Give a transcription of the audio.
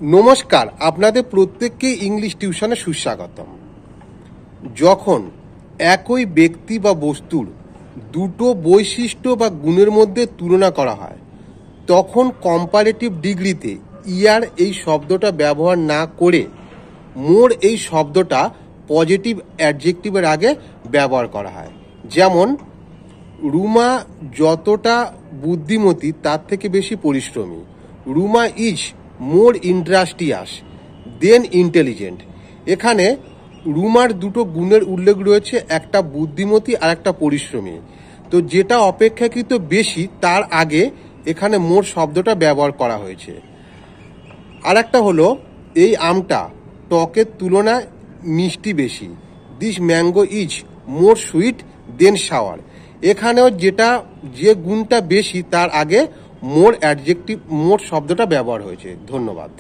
নমস্কার, আপনাদের প্রত্যেককে ইংলিশ টিউশনে সুস্বাগতম। যখন একই ব্যক্তি বা বস্তুর দুটো বৈশিষ্ট্য বা গুণের মধ্যে তুলনা করা হয়, তখন কম্পারেটিভ ডিগ্রিতে ইয়ার এই শব্দটা ব্যবহার না করে মোর এই শব্দটা পজিটিভ অ্যাডজেক্টিভের আগে ব্যবহার করা হয়। যেমন, রুমা যতটা বুদ্ধিমতী তার থেকে বেশি পরিশ্রমী। Ruma is more industrious than intelligent. এখানে রুমার দুটো গুণের উল্লেখ রয়েছে, একটা বুদ্ধিমতী আর একটা পরিশ্রমী। তো যেটা অপেক্ষাকৃত বেশি তার আগে এখানে মোর শব্দটা ব্যবহার করা হয়েছে। আর একটা হলো, এই আমটা টকের তুলনায় মিষ্টি বেশি। This mango is more sweet than sour. এখানেও যে গুণটা বেশি তার আগে মোর শব্দটা ব্যবহার হয়েছে। ধন্যবাদ।